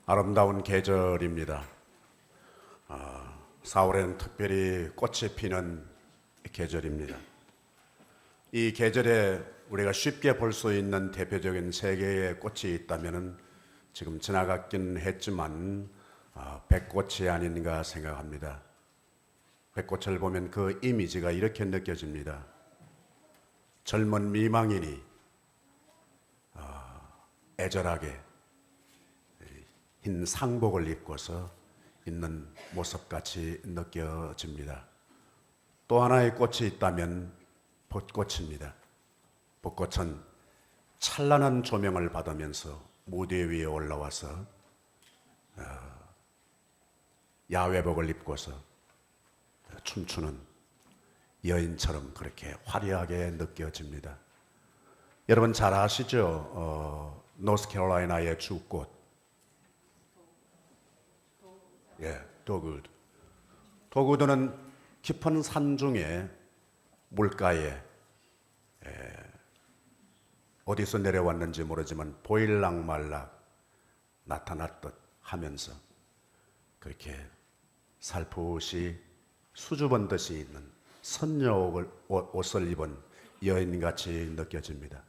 아름다운 계절입니다. 4월에는 특별히 꽃이 피는 계절입니다. 이 계절에 우리가 쉽게 볼 수 있는 대표적인 세 개의 꽃이 있다면 지금 지나갔긴 했지만 백꽃이 아닌가 생각합니다. 백꽃을 보면 그 이미지가 이렇게 느껴집니다. 젊은 미망인이 애절하게 흰 상복을 입고서 있는 모습같이 느껴집니다. 또 하나의 꽃이 있다면 벚꽃입니다. 벚꽃은 찬란한 조명을 받으면서 무대 위에 올라와서 야외복을 입고서 춤추는 여인처럼 그렇게 화려하게 느껴집니다. 여러분 잘 아시죠? 노스캐롤라이나의 주꽃, 도구드. 도구드는 깊은 산중에 물가에 어디서 내려왔는지 모르지만 보일락말락 나타났듯 하면서 그렇게 살포시 수줍은 듯이 있는 선녀 옷을 입은 여인같이 느껴집니다.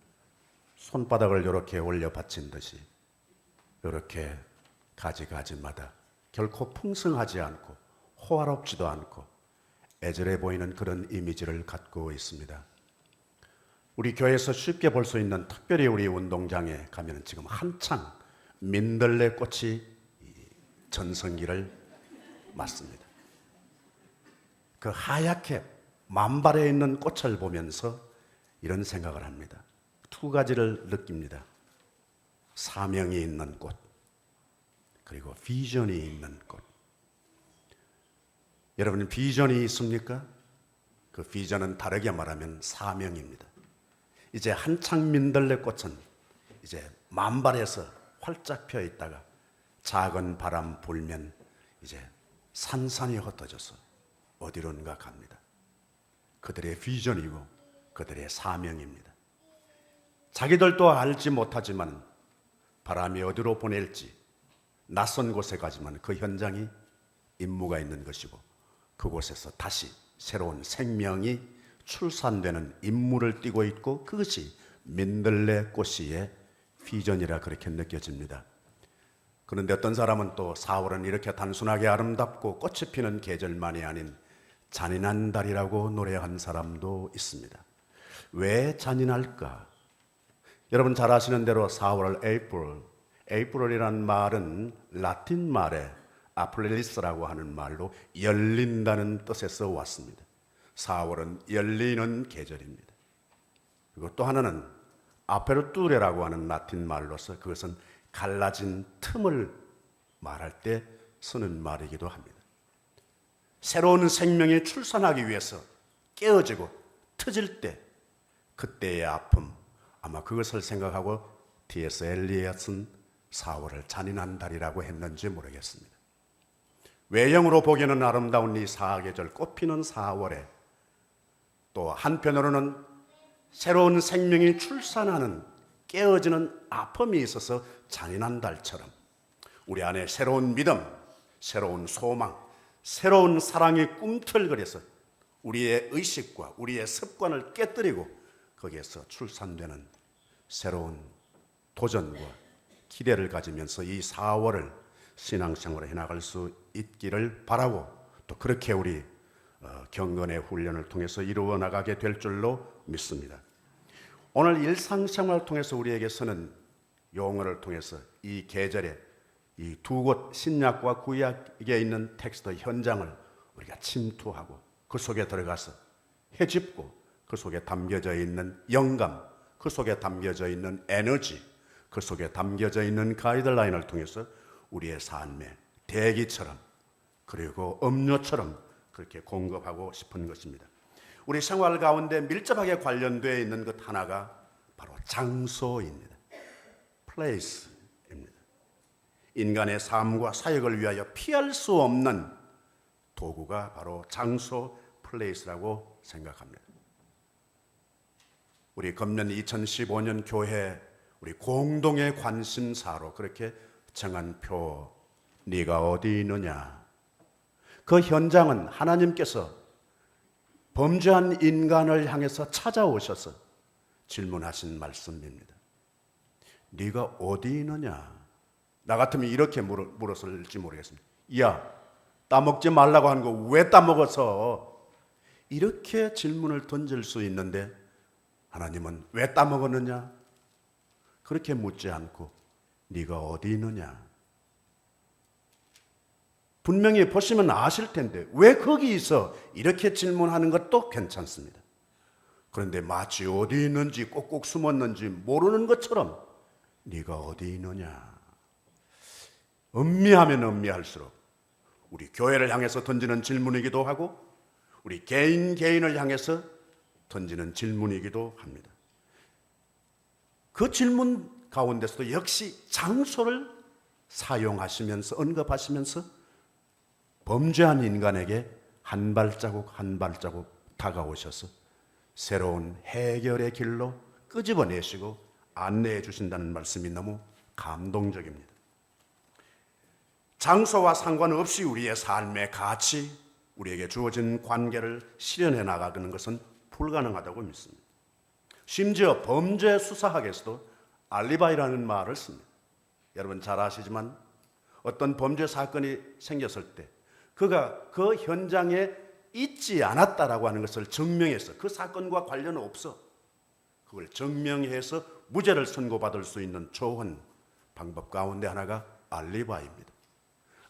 손바닥을 이렇게 올려 받친 듯이 이렇게 가지가지마다 결코 풍성하지 않고 호화롭지도 않고 애절해 보이는 그런 이미지를 갖고 있습니다. 우리 교회에서 쉽게 볼 수 있는 특별히 우리 운동장에 가면 지금 한창 민들레 꽃이 전성기를 맞습니다. 그 하얗게 만발해 있는 꽃을 보면서 이런 생각을 합니다. 두 가지를 느낍니다. 사명이 있는 꽃, 그리고 비전이 있는 꽃. 여러분 비전이 있습니까? 그 비전은 다르게 말하면 사명입니다. 이제 한창 민들레 꽃은 이제 만발해서 활짝 펴 있다가 작은 바람 불면 이제 산산이 흩어져서 어디론가 갑니다. 그들의 비전이고 그들의 사명입니다. 자기들도 알지 못하지만 바람이 어디로 보낼지 낯선 곳에 가지만 그 현장이 임무가 있는 것이고 그곳에서 다시 새로운 생명이 출산되는 임무를 띠고 있고 그것이 민들레 꽃이의 비전이라 그렇게 느껴집니다. 그런데 어떤 사람은 또 4월은 이렇게 단순하게 아름답고 꽃이 피는 계절만이 아닌 잔인한 달이라고 노래한 사람도 있습니다. 왜 잔인할까? 여러분 잘 아시는 대로 4월 에이프릴이라는 말은 라틴 말에 아프릴리스라고 하는 말로 열린다는 뜻에서 왔습니다. 4월은 열리는 계절입니다. 그리고 또 하나는 아페르투레라고 하는 라틴 말로서 그것은 갈라진 틈을 말할 때 쓰는 말이기도 합니다. 새로운 생명이 출산하기 위해서 깨어지고 터질 때 그때의 아픔, 아마 그것을 생각하고 D.S. 엘리엇은 4월을 잔인한 달이라고 했는지 모르겠습니다. 외형으로 보기에는 아름다운 이 사계절 꽃피는 4월에 또 한편으로는 새로운 생명이 출산하는 깨어지는 아픔이 있어서 잔인한 달처럼 우리 안에 새로운 믿음, 새로운 소망, 새로운 사랑이 꿈틀거려서 우리의 의식과 우리의 습관을 깨뜨리고 거기에서 출산되는 새로운 도전과 기대를 가지면서 이 4월을 신앙생활에 해나갈 수 있기를 바라고 또 그렇게 우리 경건의 훈련을 통해서 이루어 나가게 될 줄로 믿습니다. 오늘 일상생활을 통해서 우리에게서는 용어를 통해서 이 계절에 이 두 곳 신약과 구약에 있는 텍스트 현장을 우리가 침투하고 그 속에 들어가서 헤집고 그 속에 담겨져 있는 영감, 그 속에 담겨져 있는 에너지, 그 속에 담겨져 있는 가이드라인을 통해서 우리의 삶에 대기처럼 그리고 음료처럼 그렇게 공급하고 싶은 것입니다. 우리 생활 가운데 밀접하게 관련되어 있는 것 하나가 바로 장소입니다. place입니다. 인간의 삶과 사역을 위하여 피할 수 없는 도구가 바로 장소 place라고 생각합니다. 우리 금년 2015년 교회 우리 공동의 관심사로 그렇게 정한 표 네가 어디 있느냐. 그 현장은 하나님께서 범죄한 인간을 향해서 찾아오셔서 질문하신 말씀입니다. 네가 어디 있느냐. 나 같으면 이렇게 물었을지 모르겠습니다. 야, 따먹지 말라고 한 거 왜 따먹어서? 이렇게 질문을 던질 수 있는데 하나님은 왜 따먹었느냐? 그렇게 묻지 않고 네가 어디 있느냐? 분명히 보시면 아실 텐데 왜 거기 있어? 이렇게 질문하는 것도 괜찮습니다. 그런데 마치 어디 있는지 꼭꼭 숨었는지 모르는 것처럼 네가 어디 있느냐? 음미하면 음미할수록 우리 교회를 향해서 던지는 질문이기도 하고 우리 개인을 향해서 던지는 질문이기도 합니다. 그 질문 가운데서도 역시 장소를 사용하시면서 언급하시면서 범죄한 인간에게 한 발자국 한 발자국 다가오셔서 새로운 해결의 길로 끄집어내시고 안내해 주신다는 말씀이 너무 감동적입니다. 장소와 상관없이 우리의 삶의 가치, 우리에게 주어진 관계를 실현해 나가는 것은 불가능하다고 믿습니다. 심지어 범죄 수사학에서도 알리바이라는 말을 씁니다. 여러분 잘 아시지만 어떤 범죄 사건이 생겼을 때 그가 그 현장에 있지 않았다라고 하는 것을 증명해서 그 사건과 관련 없어. 그걸 증명해서 무죄를 선고받을 수 있는 좋은 방법 가운데 하나가 알리바이입니다.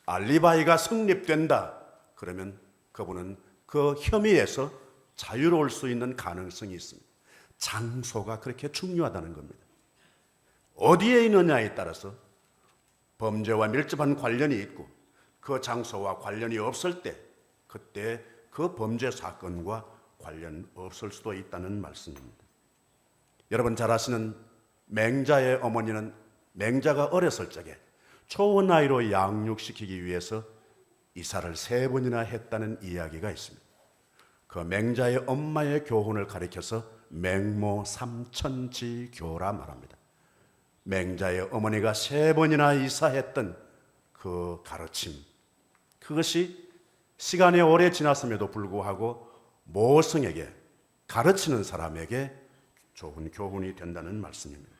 알리바이가 성립된다. 그러면 그분은 그 혐의에서 자유로울 수 있는 가능성이 있습니다. 장소가 그렇게 중요하다는 겁니다. 어디에 있느냐에 따라서 범죄와 밀접한 관련이 있고 그 장소와 관련이 없을 때 그때 그 범죄 사건과 관련 없을 수도 있다는 말씀입니다. 여러분 잘 아시는 맹자의 어머니는 맹자가 어렸을 적에 초원 아이로 양육시키기 위해서 이사를 3번이나 했다는 이야기가 있습니다. 그 맹자의 엄마의 교훈을 가리켜서 맹모 삼천지교라 말합니다. 맹자의 어머니가 3번이나 이사했던 그 가르침, 그것이 시간이 오래 지났음에도 불구하고 모성에게, 가르치는 사람에게 좋은 교훈이 된다는 말씀입니다.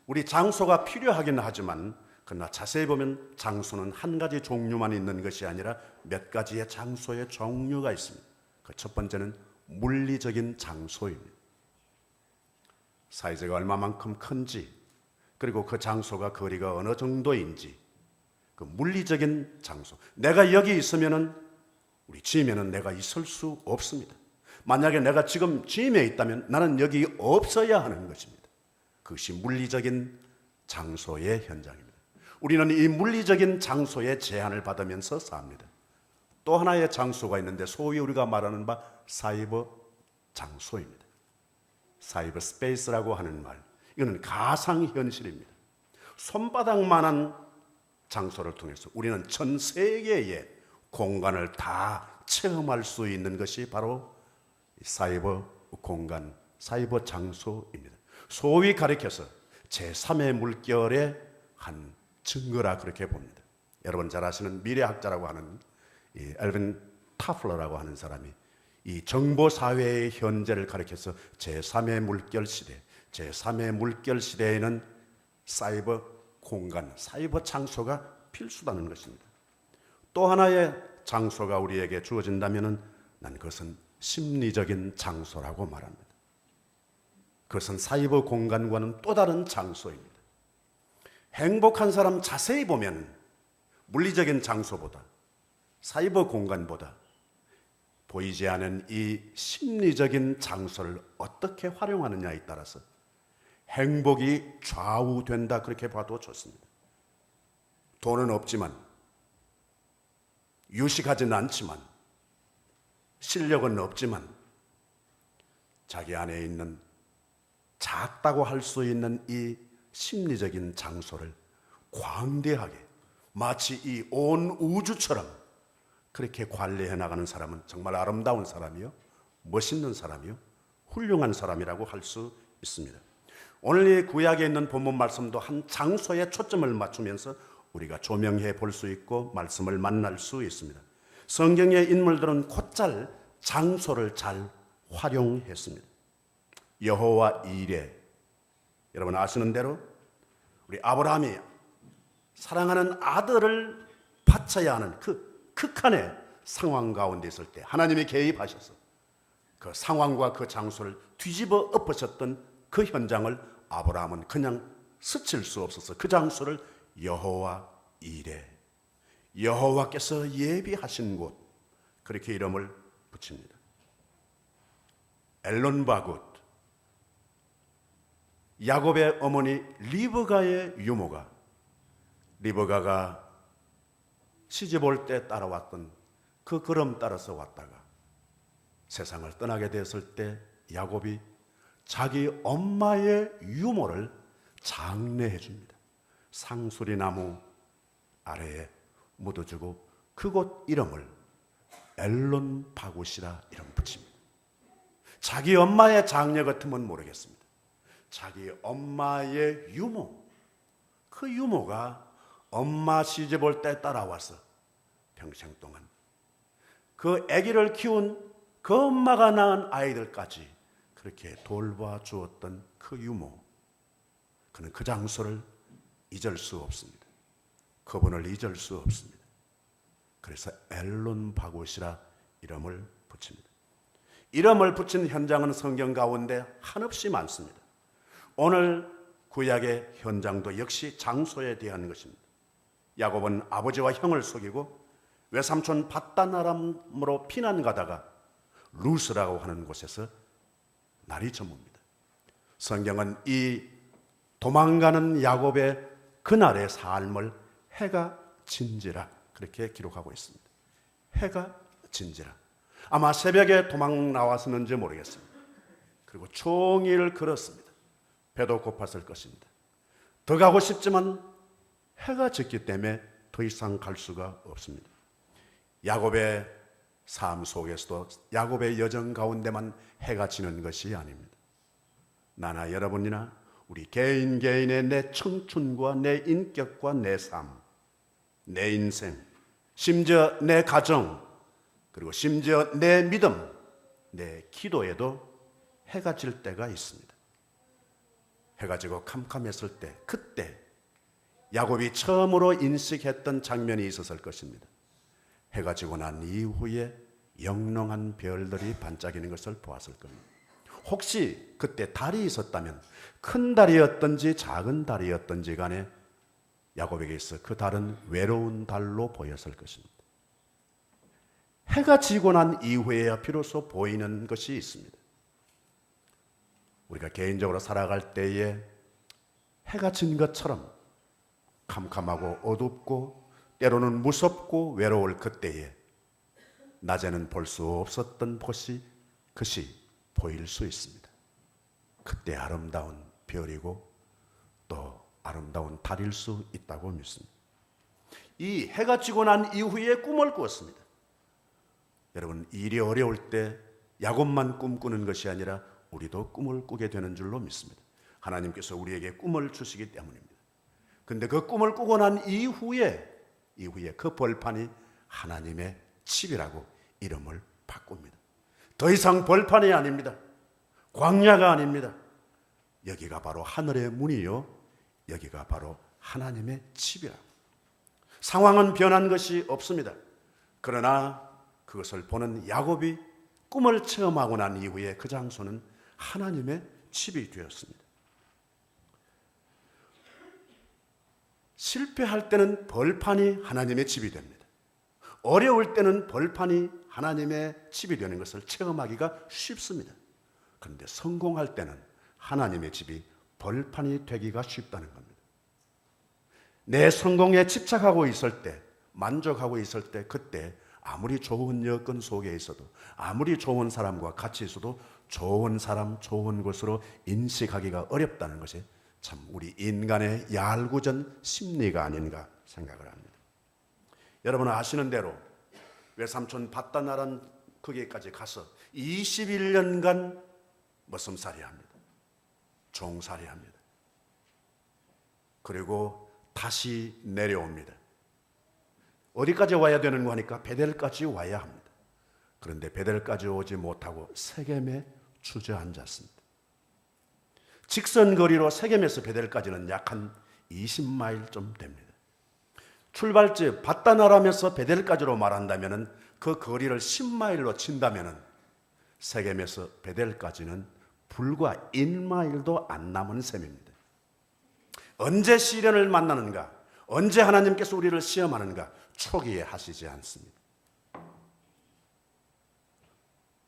우리 장소가 필요하긴 하지만 그러나 자세히 보면 장소는 한 가지 종류만 있는 것이 아니라 몇 가지의 장소의 종류가 있습니다. 그 첫 번째는 물리적인 장소입니다. 사이즈가 얼마만큼 큰지, 그리고 그 장소가 거리가 어느 정도인지, 그 물리적인 장소. 내가 여기 있으면은 우리 짐에는 내가 있을 수 없습니다. 만약에 내가 지금 짐에 있다면 나는 여기 없어야 하는 것입니다. 그것이 물리적인 장소의 현장입니다. 우리는 이 물리적인 장소에 제한을 받으면서 삽니다. 또 하나의 장소가 있는데 소위 우리가 말하는 바 사이버 장소입니다. 사이버 스페이스라고 하는 말, 이거는 가상현실입니다. 손바닥만한 장소를 통해서 우리는 전 세계의 공간을 다 체험할 수 있는 것이 바로 사이버 공간, 사이버 장소입니다. 소위 가리켜서 제3의 물결의 한 증거라 그렇게 봅니다. 여러분 잘 아시는 미래학자라고 하는 이 엘빈 타플러라고 하는 사람이 이 정보사회의 현재를 가리켜서 제3의 물결 시대, 제3의 물결 시대에는 사이버 공간, 사이버 장소가 필수다는 것입니다. 또 하나의 장소가 우리에게 주어진다면 난 그것은 심리적인 장소라고 말합니다. 그것은 사이버 공간과는 또 다른 장소입니다. 행복한 사람 자세히 보면 물리적인 장소보다 사이버 공간보다 보이지 않은 이 심리적인 장소를 어떻게 활용하느냐에 따라서 행복이 좌우된다 그렇게 봐도 좋습니다. 돈은 없지만 유식하지는 않지만 실력은 없지만 자기 안에 있는 작다고 할 수 있는 이 심리적인 장소를 광대하게 마치 이 온 우주처럼 그렇게 관리해 나가는 사람은 정말 아름다운 사람이요, 멋있는 사람이요, 훌륭한 사람이라고 할 수 있습니다. 오늘 이 구약에 있는 본문 말씀도 한 장소에 초점을 맞추면서 우리가 조명해 볼 수 있고 말씀을 만날 수 있습니다. 성경의 인물들은 곧잘 장소를 잘 활용했습니다. 여호와 이레, 여러분 아시는 대로 우리 아브라함이 사랑하는 아들을 바쳐야 하는 그 극한의 상황 가운데 있을 때 하나님이 개입하셔서 그 상황과 그 장소를 뒤집어 엎으셨던 그 현장을 아브라함은 그냥 스칠 수 없어서 그 장소를 여호와 이레, 여호와께서 예비하신 곳, 그렇게 이름을 붙입니다. 엘론바굿, 야곱의 어머니 리브가의 유모가, 리브가가 시집 올 때 따라왔던 그 걸음 따라서 왔다가 세상을 떠나게 되었을 때 야곱이 자기 엄마의 유모를 장례해 줍니다. 상수리나무 아래에 묻어주고 그곳 이름을 엘론바굿이라 이름 붙입니다. 자기 엄마의 장례 같으면 모르겠습니다. 자기 엄마의 유모, 그 유모가 엄마 시집 올 때 따라와서 평생 동안 그 아기를 키운 그 엄마가 낳은 아이들까지 그렇게 돌봐 주었던 그 유모, 그는 그 장소를 잊을 수 없습니다. 그분을 잊을 수 없습니다. 그래서 엘론바굿이라 이름을 붙입니다. 이름을 붙인 현장은 성경 가운데 한없이 많습니다. 오늘 구약의 현장도 역시 장소에 대한 것입니다. 야곱은 아버지와 형을 속이고 외삼촌 밧단 아람으로 피난 가다가 루스라고 하는 곳에서 날이 저뭅니다. 성경은 이 도망가는 야곱의 그날의 삶을 해가 진지라 그렇게 기록하고 있습니다. 해가 진지라. 아마 새벽에 도망 나왔었는지 모르겠습니다. 그리고 종일 걸었습니다. 배도 고팠을 것입니다. 더 가고 싶지만 해가 졌기 때문에 더 이상 갈 수가 없습니다. 야곱의 삶 속에서도 야곱의 여정 가운데만 해가 지는 것이 아닙니다. 나나 여러분이나 우리 개인의 내 청춘과 내 인격과 내 삶, 내 인생, 심지어 내 가정, 그리고 심지어 내 믿음, 내 기도에도 해가 질 때가 있습니다. 해가 지고 캄캄했을 때, 그때 야곱이 처음으로 인식했던 장면이 있었을 것입니다. 해가 지고 난 이후에 영롱한 별들이 반짝이는 것을 보았을 겁니다. 혹시 그때 달이 있었다면 큰 달이었던지 작은 달이었던지 간에 야곱에게 있어 그 달은 외로운 달로 보였을 것입니다. 해가 지고 난 이후에야 비로소 보이는 것이 있습니다. 우리가 개인적으로 살아갈 때에 해가 진 것처럼 캄캄하고 어둡고 때로는 무섭고 외로울 그때에 낮에는 볼 수 없었던 것이 보일 수 있습니다. 그때 아름다운 별이고 또 아름다운 달일 수 있다고 믿습니다. 이 해가 지고 난 이후에 꿈을 꾸었습니다. 여러분, 일이 어려울 때 야곱만 꿈꾸는 것이 아니라 우리도 꿈을 꾸게 되는 줄로 믿습니다. 하나님께서 우리에게 꿈을 주시기 때문입니다. 근데 그 꿈을 꾸고 난 이후에 그 벌판이 하나님의 집이라고 이름을 바꿉니다. 더 이상 벌판이 아닙니다. 광야가 아닙니다. 여기가 바로 하늘의 문이요, 여기가 바로 하나님의 집이라고. 상황은 변한 것이 없습니다. 그러나 그것을 보는 야곱이 꿈을 체험하고 난 이후에 그 장소는 하나님의 집이 되었습니다. 실패할 때는 벌판이 하나님의 집이 됩니다. 어려울 때는 벌판이 하나님의 집이 되는 것을 체험하기가 쉽습니다. 그런데 성공할 때는 하나님의 집이 벌판이 되기가 쉽다는 겁니다. 내 성공에 집착하고 있을 때, 만족하고 있을 때, 그때 아무리 좋은 여건 속에 있어도, 아무리 좋은 사람과 같이 있어도 좋은 사람, 좋은 곳으로 인식하기가 어렵다는 것이 참 우리 인간의 얄궂은 심리가 아닌가 생각을 합니다. 여러분 아시는 대로 외삼촌 밧단 아람 거기까지 가서 21년간 머슴살이 합니다. 종살이 합니다. 그리고 다시 내려옵니다. 어디까지 와야 되는 거 하니까 베델까지 와야 합니다. 그런데 베델까지 오지 못하고 세겜에 주저앉았습니다. 직선 거리로 세겜에서 베델까지는 약 한 20마일 좀 됩니다. 출발지 바다나람에서 베델까지로 말한다면 그 거리를 10마일로 친다면 세겜에서 베델까지는 불과 1마일도 안 남은 셈입니다. 언제 시련을 만나는가, 언제 하나님께서 우리를 시험하는가 초기에 하시지 않습니다.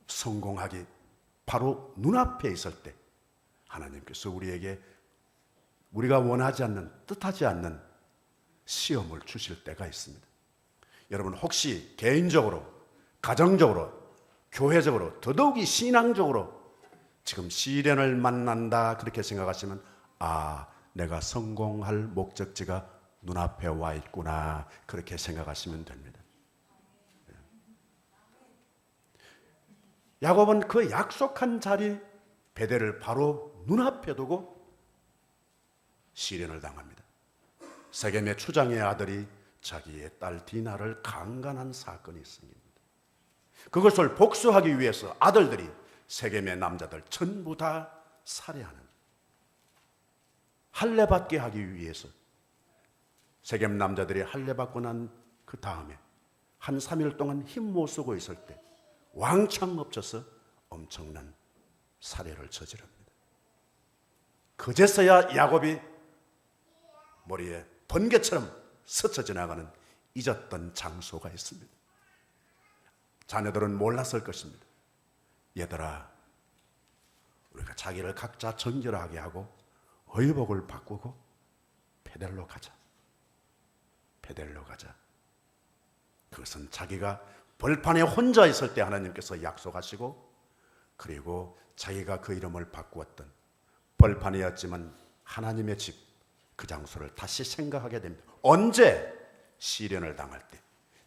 성공하기 바로 눈앞에 있을 때 하나님께서 우리에게 우리가 원하지 않는, 뜻하지 않는 시험을 주실 때가 있습니다. 여러분 혹시 개인적으로, 가정적으로, 교회적으로, 더더욱이 신앙적으로 지금 시련을 만난다 그렇게 생각하시면 내가 성공할 목적지가 눈앞에 와 있구나 그렇게 생각하시면 됩니다. 야곱은 그 약속한 자리 베델을 바로 눈앞에 두고 시련을 당합니다. 세겜의 추장의 아들이 자기의 딸 디나를 강간한 사건이 생깁니다. 그것을 복수하기 위해서 아들들이 세겜의 남자들 전부 다 살해하는, 할례받게 하기 위해서 세겜 남자들이 할례받고 난 그 다음에 한 3일 동안 힘 못 쓰고 있을 때 왕창 엎쳐서 엄청난 살해를 저지릅니다. 그제서야 야곱이 머리에 번개처럼 스쳐 지나가는 잊었던 장소가 있습니다. 자녀들은 몰랐을 것입니다. 얘들아, 우리가 자기를 각자 정결하게 하고 의복을 바꾸고 베델로 가자. 베델로 가자. 그것은 자기가 벌판에 혼자 있을 때 하나님께서 약속하시고, 그리고 자기가 그 이름을 바꾸었던 벌판이었지만 하나님의 집, 그 장소를 다시 생각하게 됩니다. 언제? 시련을 당할 때,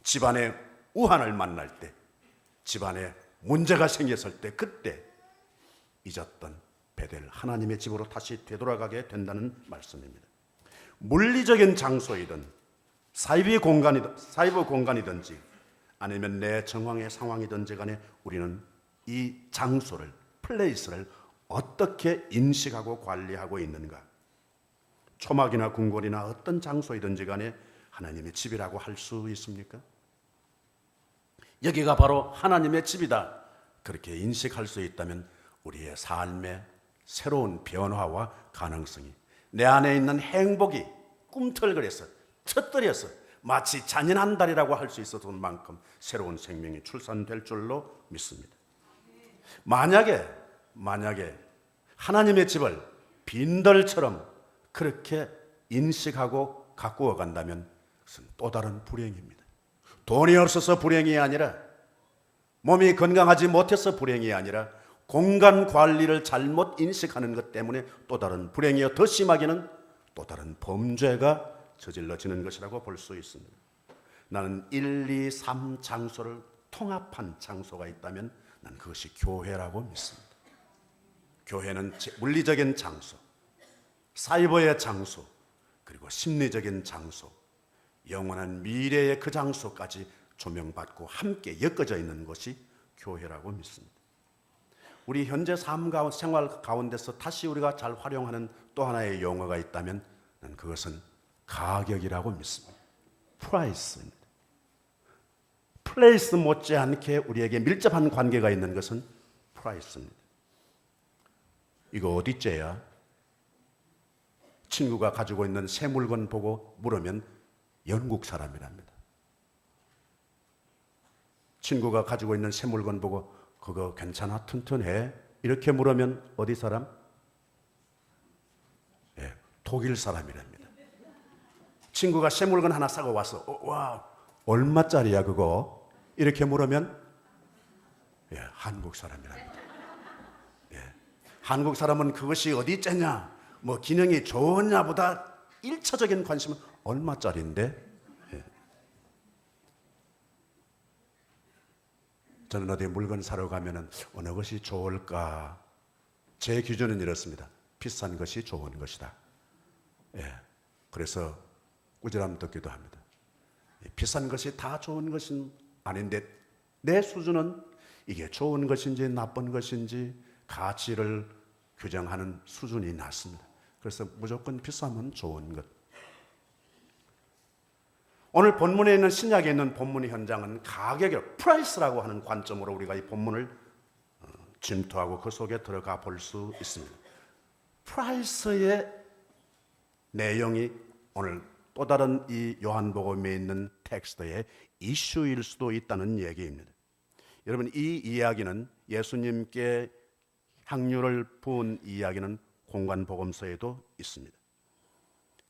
집안에 우환을 만날 때, 집안에 문제가 생겼을 때, 그때 잊었던 베델, 하나님의 집으로 다시 되돌아가게 된다는 말씀입니다. 물리적인 장소이든 사이비 공간이든지 아니면 내 정황의 상황이든지 간에 우리는 이 장소를, 플레이스를 어떻게 인식하고 관리하고 있는가. 초막이나 궁궐이나 어떤 장소이든지 간에 하나님의 집이라고 할 수 있습니까? 여기가 바로 하나님의 집이다 그렇게 인식할 수 있다면 우리의 삶의 새로운 변화와 가능성이, 내 안에 있는 행복이 꿈틀거려서 터뜨려서 마치 잔인한 달이라고 할 수 있었던 만큼 새로운 생명이 출산될 줄로 믿습니다. 만약에 하나님의 집을 빈들처럼 그렇게 인식하고 가꾸어 간다면 그것은 또 다른 불행입니다. 돈이 없어서 불행이 아니라, 몸이 건강하지 못해서 불행이 아니라 공간 관리를 잘못 인식하는 것 때문에 또 다른 불행이요, 더 심하게는 또 다른 범죄가 저질러지는 것이라고 볼 수 있습니다. 나는 1, 2, 3 장소를 통합한 장소가 있다면 난 그것이 교회라고 믿습니다. 교회는 물리적인 장소, 사이버의 장소, 그리고 심리적인 장소, 영원한 미래의 그 장소까지 조명받고 함께 엮어져 있는 것이 교회라고 믿습니다. 우리 현재 생활 가운데서 다시 우리가 잘 활용하는 또 하나의 용어가 있다면 난 그것은 가격이라고 믿습니다. 프라이스입니다. 플레이스 못지않게 우리에게 밀접한 관계가 있는 것은 프라이스입니다. 이거 어디째야? 친구가 가지고 있는 새 물건 보고 물으면 영국 사람이랍니다. 친구가 가지고 있는 새 물건 보고 그거 괜찮아? 튼튼해? 이렇게 물으면 어디 사람? 독일 사람이랍니다. 친구가 새 물건 하나 사고 와서 와, 얼마짜리야 그거? 이렇게 물으면 한국 사람이랍니다. 한국 사람은 그것이 어디 째냐, 뭐 기능이 좋으냐보다 1차적인 관심은 얼마짜리인데? 저는 어디 물건 사러 가면은 어느 것이 좋을까? 제 기준은 이렇습니다. 비싼 것이 좋은 것이다. 그래서 꾸지람 듣기도 합니다. 비싼 것이 다 좋은 것은 아닌데 내 수준은 이게 좋은 것인지 나쁜 것인지 가치를 규정하는 수준이 낮습니다. 그래서 무조건 비싸면 좋은 것. 오늘 본문에 있는 신약에 있는 본문의 현장은 가격의 프라이스라고 하는 관점으로 우리가 이 본문을 침투하고 그 속에 들어가 볼 수 있습니다. 프라이스의 내용이 오늘 또 다른 이 요한복음에 있는 텍스트의 이슈일 수도 있다는 얘기입니다. 여러분, 이 이야기는 예수님께 향유를 부은 이야기는 공관복음서에도 있습니다.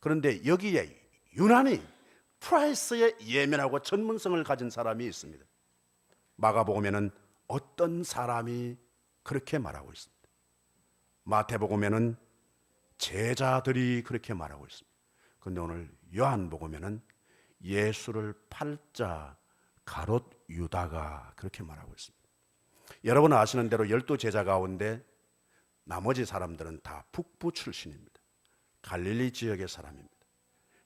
그런데 여기에 유난히 프라이스에 예민하고 전문성을 가진 사람이 있습니다. 마가복음에는 어떤 사람이 그렇게 말하고 있습니다. 마태복음에는 제자들이 그렇게 말하고 있습니다. 그런데 오늘 요한복음에는 예수를 팔자 가롯 유다가 그렇게 말하고 있습니다. 여러분 아시는 대로 12제자 가운데 나머지 사람들은 다 북부 출신입니다. 갈릴리 지역의 사람입니다.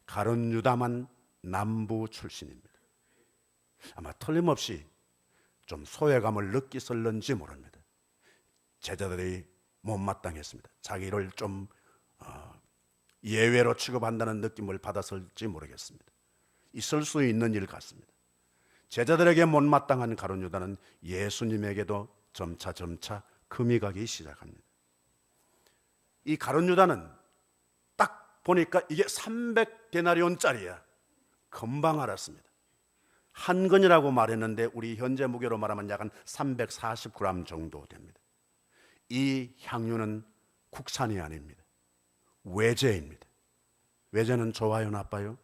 가롯 유다만 남부 출신입니다. 아마 틀림없이 좀 소외감을 느끼었는지 모릅니다. 제자들이 못마땅했습니다. 자기를 좀 예외로 취급한다는 느낌을 받았을지 모르겠습니다. 있을 수 있는 일 같습니다. 제자들에게 못마땅한 가룟 유다는 예수님에게도 점차 금이 가기 시작합니다. 이 가룟 유다는 딱 보니까 이게 300데나리온짜리야. 금방 알았습니다. 한 근이라고 말했는데 우리 현재 무게로 말하면 약 한 340g 정도 됩니다. 이 향유는 국산이 아닙니다. 외제입니다. 외제는 좋아요, 나빠요?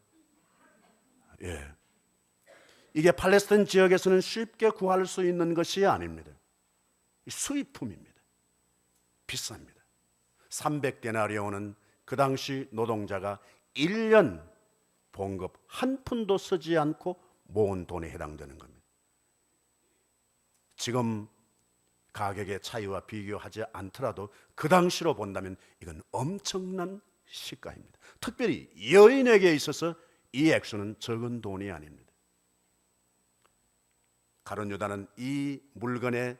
예. 이게 팔레스타인 지역에서는 쉽게 구할 수 있는 것이 아닙니다. 수입품입니다. 비쌉니다. 300데나리온은 그 당시 노동자가 1년 봉급 한 푼도 쓰지 않고 모은 돈에 해당되는 겁니다. 지금 가격의 차이와 비교하지 않더라도 그 당시로 본다면 이건 엄청난 시가입니다. 특별히 여인에게 있어서 이 액수는 적은 돈이 아닙니다. 가룟 유다는 이 물건의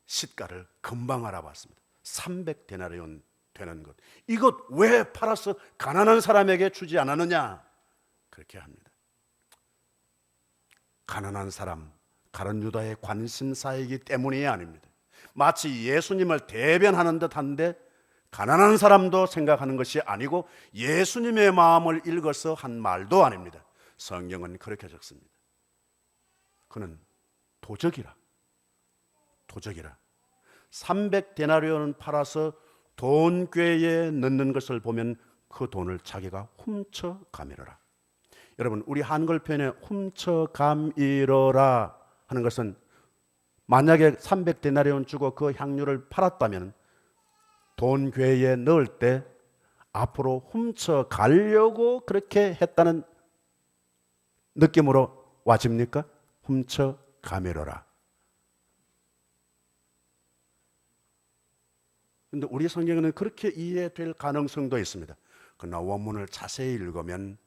시가를 금방 알아봤습니다. 300데나리온 되는 것. 이것 왜 팔아서 가난한 사람에게 주지 않았느냐? 그렇게 합니다. 가난한 사람, 가룟 유다의 관심사이기 때문이 아닙니다. 마치 예수님을 대변하는 듯한데 가난한 사람도 생각하는 것이 아니고 예수님의 마음을 읽어서 한 말도 아닙니다. 성경은 그렇게 적습니다. 그는 도적이라. 300데나리온을 팔아서 돈꾀에 넣는 것을 보면 그 돈을 자기가 훔쳐가미러라. 여러분, 우리 한글 표현에 훔쳐가미러라 하는 것은 만약에 300데나리온 주고 그 향유를 팔았다면 돈궤에 넣을 때 앞으로 훔쳐가려고 그렇게 했다는 느낌으로 와집니까? 훔쳐가미러라. 그런데 우리 성경에는 그렇게 이해될 가능성도 있습니다. 그러나 원문을 자세히 읽으면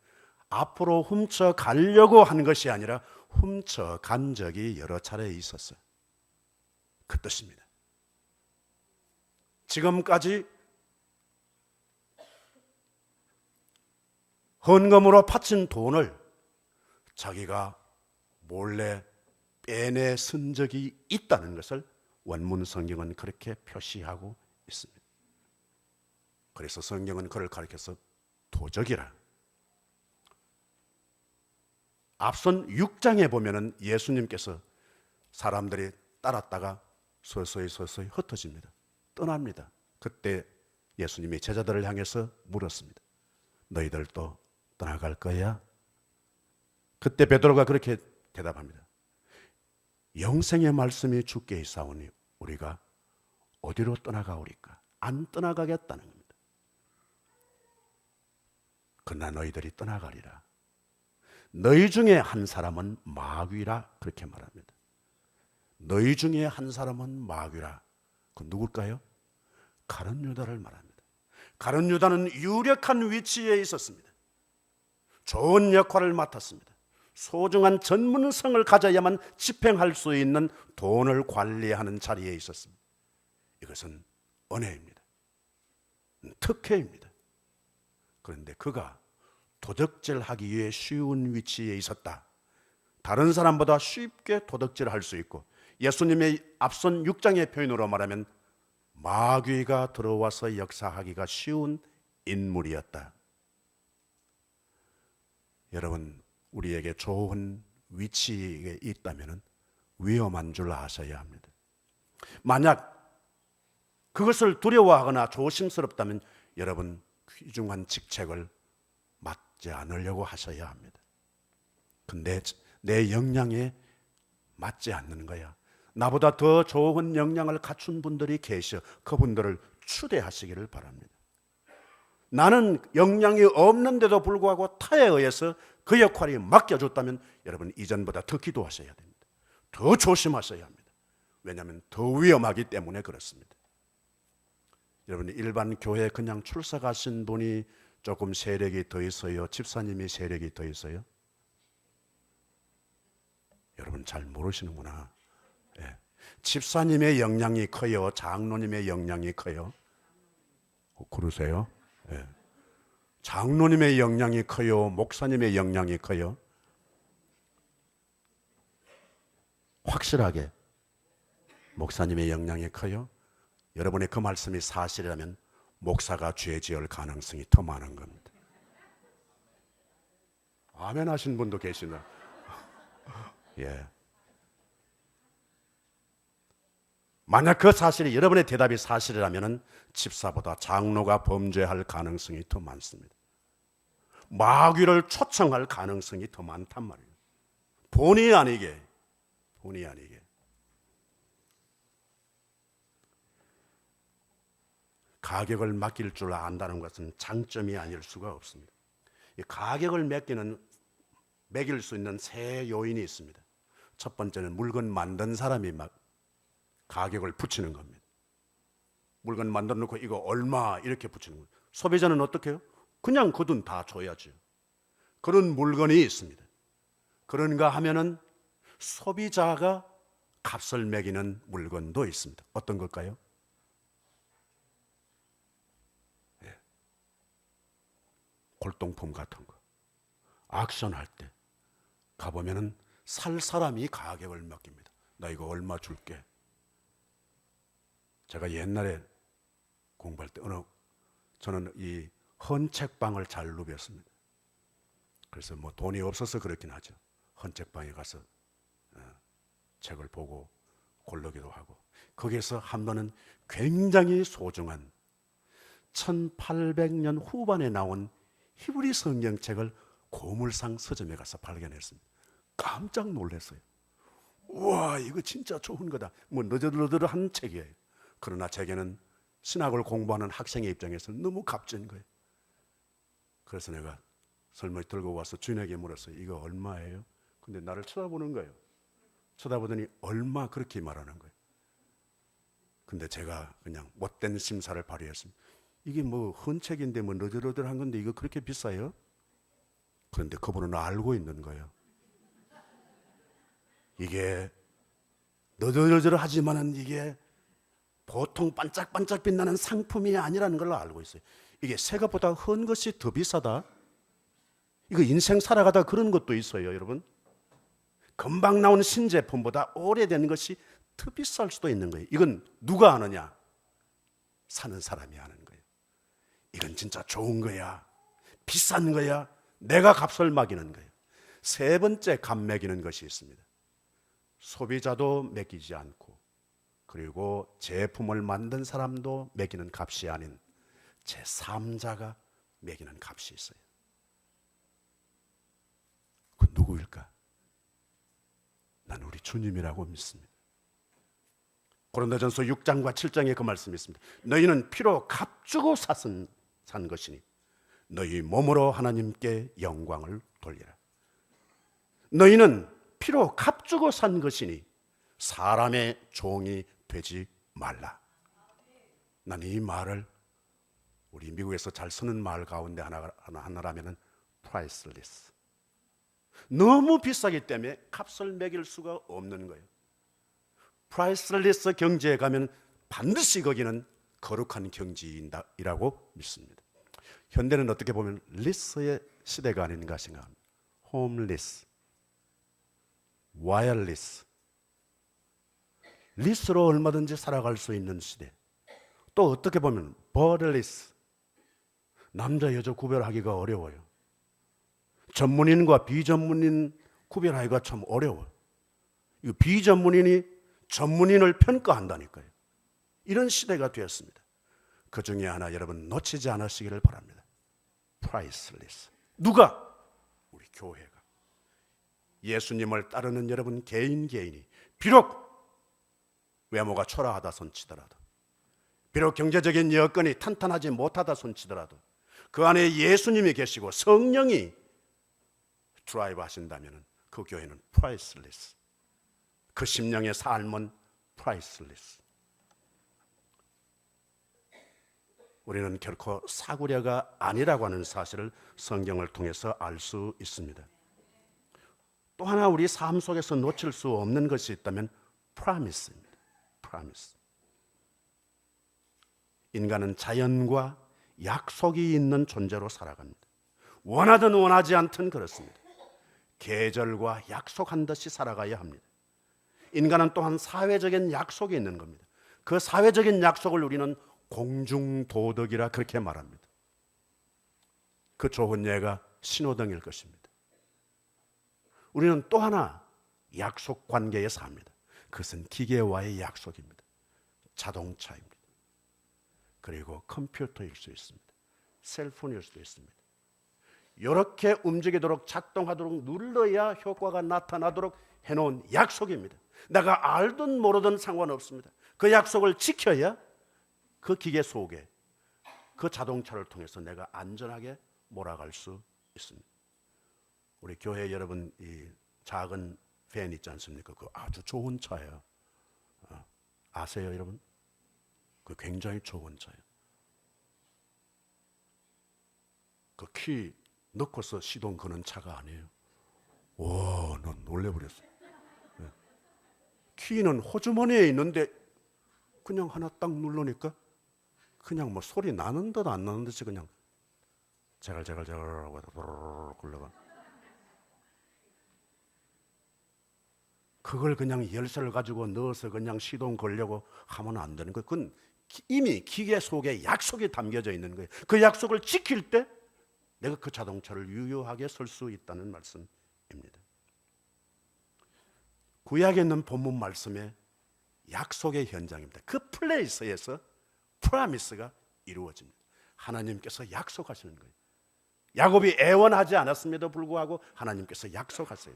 앞으로 훔쳐가려고 한 것이 아니라 훔쳐간 적이 여러 차례 있었어요. 그 뜻입니다. 지금까지 헌금으로 바친 돈을 자기가 몰래 빼내 쓴 적이 있다는 것을 원문 성경은 그렇게 표시하고 있습니다. 그래서 성경은 그를 가리켜서 도적이라. 앞선 6장에 보면은 예수님께서 사람들이 따랐다가 서서히 흩어집니다. 떠납니다. 그때 예수님이 제자들을 향해서 물었습니다. 너희들도 떠나갈 거야? 그때 베드로가 그렇게 대답합니다. 영생의 말씀이 주께 있사오니 우리가 어디로 떠나가오리까? 안 떠나가겠다는 겁니다. 그러나 너희들이 떠나가리라. 너희 중에 한 사람은 마귀라 그렇게 말합니다. 너희 중에 한 사람은 마귀라. 그 누굴까요? 가룟 유다를 말합니다. 가룟 유다는 유력한 위치에 있었습니다. 좋은 역할을 맡았습니다. 소중한 전문성을 가져야만 집행할 수 있는 돈을 관리하는 자리에 있었습니다. 이것은 은혜입니다. 특혜입니다. 그런데 그가 도적질하기 위해 쉬운 위치에 있었다. 다른 사람보다 쉽게 도덕질할 수 있고, 예수님의 앞선 6장의 표현으로 말하면 마귀가 들어와서 역사하기가 쉬운 인물이었다. 여러분, 우리에게 좋은 위치에 있다면 위험한 줄 아셔야 합니다. 만약 그것을 두려워하거나 조심스럽다면 여러분, 귀중한 직책을 맡지 않으려고 하셔야 합니다. 근데 내 역량에 맞지 않는 거야. 나보다 더 좋은 역량을 갖춘 분들이 계셔. 그분들을 추대하시기를 바랍니다. 나는 역량이 없는데도 불구하고 타에 의해서 그 역할이 맡겨졌다면 여러분, 이전보다 더 기도하셔야 됩니다. 더 조심하셔야 합니다. 왜냐하면 더 위험하기 때문에 그렇습니다. 여러분, 일반 교회 그냥 출석 하신 분이 조금 세력이 더 있어요? 집사님이 세력이 더 있어요? 여러분 잘 모르시는구나. 예. 집사님의 역량이 커요? 장로님의 역량이 커요? 그러세요? 예. 장로님의 역량이 커요? 목사님의 역량이 커요? 확실하게 목사님의 역량이 커요? 여러분의 그 말씀이 사실이라면 목사가 죄 지을 가능성이 더 많은 겁니다. 아멘 하신 분도 계시나? 예. 만약 그 사실이, 여러분의 대답이 사실이라면 집사보다 장로가 범죄할 가능성이 더 많습니다. 마귀를 초청할 가능성이 더 많단 말이에요. 본의 아니게. 가격을 맡길 줄 안다는 것은 장점이 아닐 수가 없습니다. 이 가격을 매길 수 있는 세 요인이 있습니다. 첫 번째는 물건 만든 사람이 막 가격을 붙이는 겁니다. 물건 만들어 놓고 이거 얼마 이렇게 붙이는 거예요. 소비자는 어떻게 해요? 그냥 그 돈 다 줘야죠. 그런 물건이 있습니다. 그런가 하면은 소비자가 값을 매기는 물건도 있습니다. 어떤 걸까요? 예. 골동품 같은 거. 액션할 때 가보면은 살 사람이 가격을 맡깁니다. 나 이거 얼마 줄게. 제가 옛날에 공부할 때 저는 이 헌책방을 잘 누볐습니다. 그래서 뭐 돈이 없어서 그렇긴 하죠. 헌책방에 가서 책을 보고 고르기도 하고, 거기에서 한 번은 굉장히 소중한 1800년 후반에 나온 히브리 성경책을 고물상 서점에 가서 발견했습니다. 깜짝 놀랐어요. 우와, 이거 진짜 좋은 거다. 뭐 너덜너덜한 책이에요. 그러나 제게는 신학을 공부하는 학생의 입장에서는 너무 값진 거예요. 그래서 내가 설명을 들고 와서 주인에게 물었어요. 이거 얼마예요? 근데 나를 쳐다보는 거예요. 쳐다보더니 얼마 그렇게 말하는 거예요. 근데 제가 그냥 못된 심사를 발휘했습니다. 이게 뭐 헌책인데 뭐 너덜너덜한 건데 이거 그렇게 비싸요? 그런데 그분은 알고 있는 거예요. 이게 너덜너덜하지만은 이게 보통 반짝반짝 빛나는 상품이 아니라는 걸 알고 있어요. 이게 새것보다 헌 것이 더 비싸다. 이거 인생 살아가다 그런 것도 있어요, 여러분. 금방 나온 신제품보다 오래된 것이 더 비쌀 수도 있는 거예요. 이건 누가 아느냐? 사는 사람이 아는 거예요. 이건 진짜 좋은 거야, 비싼 거야, 내가 값을 매기는 거예요. 세 번째 값 매기는 것이 있습니다. 소비자도 매기지 않고, 그리고 제품을 만든 사람도 매기는 값이 아닌 제3자가 매기는 값이 있어요. 그 누구일까? 난 우리 주님이라고 믿습니다. 고린도전서 6장과 7장에 그 말씀이 있습니다. 너희는 피로 값주고 산 것이니 너희 몸으로 하나님께 영광을 돌리라. 너희는 피로 값주고 산 것이니 사람의 종이 되지 말라. 난 이 말을 우리 미국에서 잘 쓰는 말 가운데 하나라면은 priceless. 너무 비싸기 때문에 값을 매길 수가 없는 거예요. priceless 경지에 가면 반드시 거기는 거룩한 경지이라고 믿습니다. 현대는 어떻게 보면 리스의 시대가 아닌가 생각합니다. homeless, wireless, 리스로 얼마든지 살아갈 수 있는 시대. 또 어떻게 보면 borderless, 남자 여자 구별하기가 어려워요. 전문인과 비전문인 구별하기가 참 어려워요. 비전문인이 전문인을 평가한다니까요. 이런 시대가 되었습니다. 그 중에 하나 여러분 놓치지 않으시기를 바랍니다. priceless. 누가? 우리 교회가. 예수님을 따르는 여러분 개인이 비록 외모가 초라하다 손치더라도, 비록 경제적인 여건이 탄탄하지 못하다 손치더라도 그 안에 예수님이 계시고 성령이 드라이브 하신다면 그 교회는 priceless. 그 심령의 삶은 priceless. 우리는 결코 사구려가 아니라고 하는 사실을 성경을 통해서 알 수 있습니다. 또 하나 우리 삶 속에서 놓칠 수 없는 것이 있다면 promise입니다. promise. 인간은 자연과 약속이 있는 존재로 살아갑니다. 원하든 원하지 않든 그렇습니다. 계절과 약속한 듯이 살아가야 합니다. 인간은 또한 사회적인 약속이 있는 겁니다. 그 사회적인 약속을 우리는 공중도덕이라 그렇게 말합니다. 그 좋은 예가 신호등일 것입니다. 우리는 또 하나 약속 관계에 삽니다. 그것은 기계와의 약속입니다. 자동차입니다. 그리고 컴퓨터일 수 있습니다. 셀폰일 수도 있습니다. 이렇게 움직이도록 작동하도록 눌러야 효과가 나타나도록 해놓은 약속입니다. 내가 알든 모르든 상관없습니다. 그 약속을 지켜야 그 기계 속에 그 자동차를 통해서 내가 안전하게 몰아갈 수 있습니다. 우리 교회 여러분 이 작은 밴 있지 않습니까? 그 아주 좋은 차예요. 아세요 여러분? 그 굉장히 좋은 차예요. 그 키 넣고서 시동 거는 차가 아니에요. 와, 난 놀래버렸어. 네. 키는 호주머니에 있는데 그냥 하나 딱 누르니까 그냥 뭐 소리 나는 듯 안 나는 듯이 그냥 자갈자갈자갈하고 굴러가. 그걸 그냥 열쇠를 가지고 넣어서 그냥 시동 걸려고 하면 안 되는 거예요. 그건 이미 기계 속에 약속이 담겨져 있는 거예요. 그 약속을 지킬 때 내가 그 자동차를 유효하게 쓸 수 있다는 말씀입니다. 구약에 있는 본문 말씀에 약속의 현장입니다. 그 플레이스에서 프라미스가 이루어집니다. 하나님께서 약속하시는 거예요. 야곱이 애원하지 않았음에도 불구하고 하나님께서 약속하세요.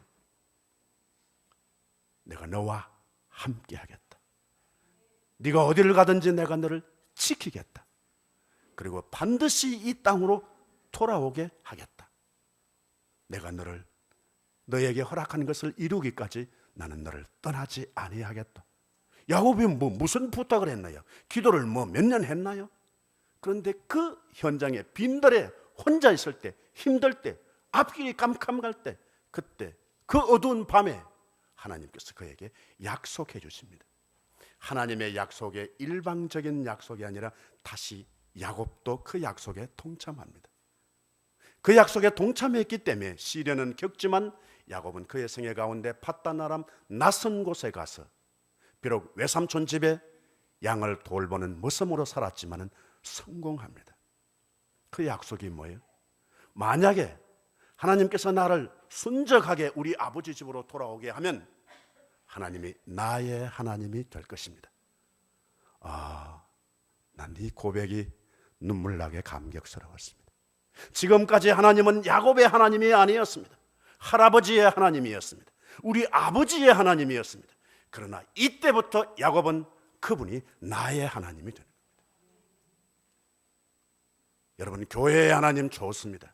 내가 너와 함께 하겠다. 네가 어디를 가든지 내가 너를 지키겠다. 그리고 반드시 이 땅으로 돌아오게 하겠다. 내가 너에게 허락한 것을 이루기까지 나는 너를 떠나지 아니하겠다. 야곱이 무슨 부탁을 했나요? 기도를 몇 년 했나요? 그런데 그 현장에 빈들에 혼자 있을 때, 힘들 때, 앞길이 깜깜할 때, 그때 그 어두운 밤에 하나님께서 그에게 약속해 주십니다. 하나님의 약속에 일방적인 약속이 아니라 다시 야곱도 그 약속에 동참합니다. 그 약속에 동참했기 때문에 시련은 겪지만 야곱은 그의 생애 가운데 팟단 아람 낯선 곳에 가서 비록 외삼촌 집에 양을 돌보는 모습으로 살았지만 성공합니다. 그 약속이 뭐예요? 만약에 하나님께서 나를 순적하게 우리 아버지 집으로 돌아오게 하면 하나님이 나의 하나님이 될 것입니다. 난 이 고백이 눈물나게 감격스러웠습니다. 지금까지 하나님은 야곱의 하나님이 아니었습니다. 할아버지의 하나님이었습니다. 우리 아버지의 하나님이었습니다. 그러나 이때부터 야곱은 그분이 나의 하나님이 되는 겁니다. 여러분, 교회의 하나님 좋습니다.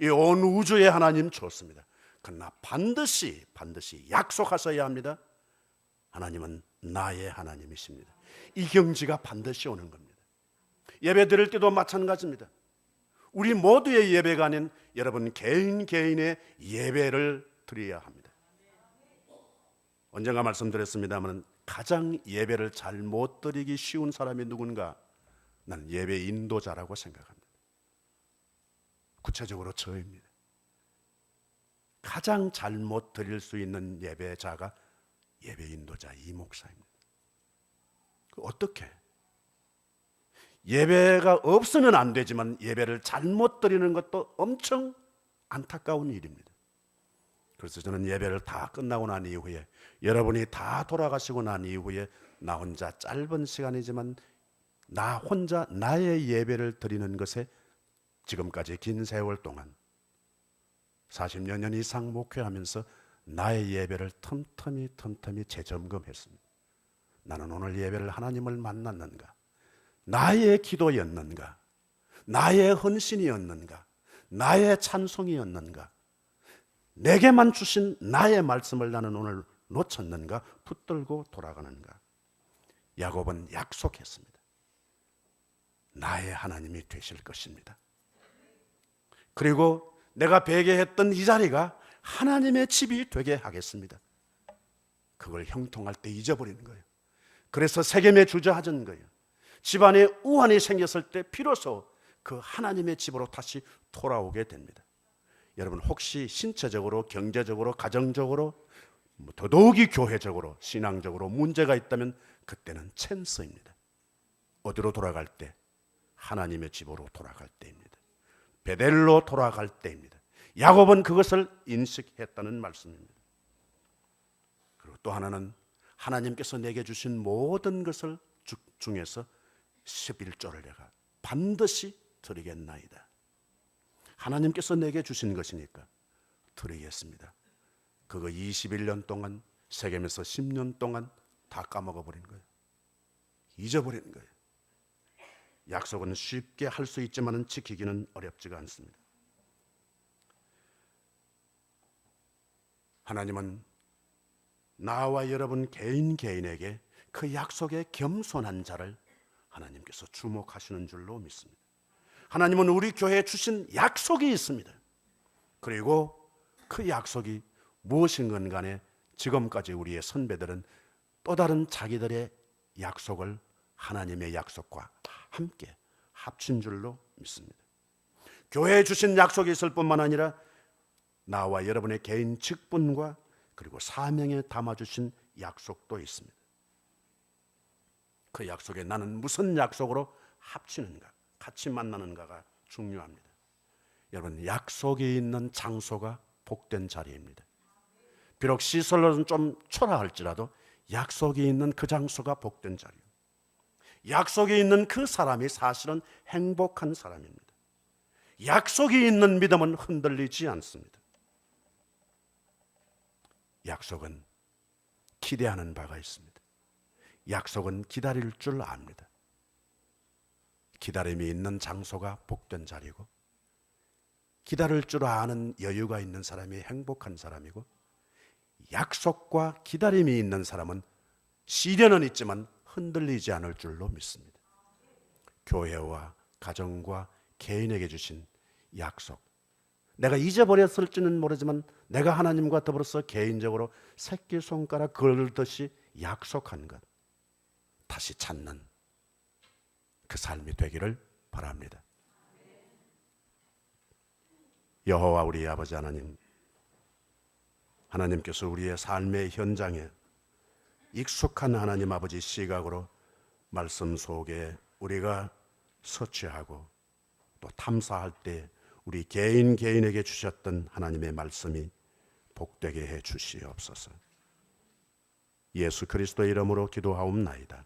이 온 우주의 하나님 좋습니다. 그러나 반드시 약속하셔야 합니다. 하나님은 나의 하나님이십니다. 이 경지가 반드시 오는 겁니다. 예배 드릴 때도 마찬가지입니다. 우리 모두의 예배가 아닌 여러분 개인 개인의 예배를 드려야 합니다. 언젠가 말씀드렸습니다만 가장 예배를 잘 못 드리기 쉬운 사람이 누군가? 나는 예배 인도자라고 생각합니다. 구체적으로 저입니다. 가장 잘 못 드릴 수 있는 예배자가 예배 인도자 이 목사입니다. 어떻게? 예배가 없으면 안 되지만 예배를 잘못 드리는 것도 엄청 안타까운 일입니다. 그래서 저는 예배를 다 끝나고 난 이후에, 여러분이 다 돌아가시고 난 이후에 나 혼자 짧은 시간이지만 나 혼자 나의 예배를 드리는 것에 지금까지 긴 세월 동안 40여 년 이상 목회하면서 나의 예배를 틈틈이 재점검했습니다. 나는 오늘 예배를 하나님을 만났는가? 나의 기도였는가? 나의 헌신이었는가? 나의 찬송이었는가? 내게만 주신 나의 말씀을 나는 오늘 놓쳤는가? 붙들고 돌아가는가? 야곱은 약속했습니다. 나의 하나님이 되실 것입니다. 그리고 내가 배개했던 이 자리가 하나님의 집이 되게 하겠습니다. 그걸 형통할 때 잊어버리는 거예요. 그래서 세겜에 주저앉은 거예요. 집안에 우환이 생겼을 때 비로소 그 하나님의 집으로 다시 돌아오게 됩니다. 여러분 혹시 신체적으로, 경제적으로, 가정적으로, 더더욱이 교회적으로, 신앙적으로 문제가 있다면 그때는 찬스입니다. 어디로 돌아갈 때? 하나님의 집으로 돌아갈 때입니다. 베델로 돌아갈 때입니다. 야곱은 그것을 인식했다는 말씀입니다. 그리고 또 하나는 하나님께서 내게 주신 모든 것을 중에서 11조를 내가 반드시 드리겠나이다. 하나님께서 내게 주신 것이니까 드리겠습니다. 그거 21년 동안, 세겜에서 10년 동안 다 까먹어버린 거예요. 잊어버린 거예요. 약속은 쉽게 할 수 있지만 지키기는 어렵지가 않습니다. 하나님은 나와 여러분 개인 개인에게 그 약속에 겸손한 자를 하나님께서 주목하시는 줄로 믿습니다. 하나님은 우리 교회에 주신 약속이 있습니다. 그리고 그 약속이 무엇인건 간에 지금까지 우리의 선배들은 또 다른 자기들의 약속을 하나님의 약속과 함께 합친 줄로 믿습니다. 교회에 주신 약속이 있을 뿐만 아니라 나와 여러분의 개인 직분과 그리고 사명에 담아주신 약속도 있습니다. 그 약속에 나는 무슨 약속으로 합치는가, 같이 만나는가가 중요합니다. 여러분 약속이 있는 장소가 복된 자리입니다. 비록 시설로는 좀 초라할지라도 약속이 있는 그 장소가 복된 자리입니다. 약속이 있는 그 사람이 사실은 행복한 사람입니다. 약속이 있는 믿음은 흔들리지 않습니다. 약속은 기대하는 바가 있습니다. 약속은 기다릴 줄 압니다. 기다림이 있는 장소가 복된 자리고, 기다릴 줄 아는 여유가 있는 사람이 행복한 사람이고, 약속과 기다림이 있는 사람은 시련은 있지만 흔들리지 않을 줄로 믿습니다. 교회와 가정과 개인에게 주신 약속, 내가 잊어버렸을지는 모르지만 내가 하나님과 더불어서 개인적으로 새끼손가락 걸듯이 약속한 것 다시 찾는 그 삶이 되기를 바랍니다. 여호와 우리 아버지 하나님, 하나님께서 우리의 삶의 현장에 익숙한 하나님 아버지 시각으로 말씀 속에 우리가 서치하고 또 탐사할 때 우리 개인 개인에게 주셨던 하나님의 말씀이 복되게 해 주시옵소서. 예수 그리스도의 이름으로 기도하옵나이다.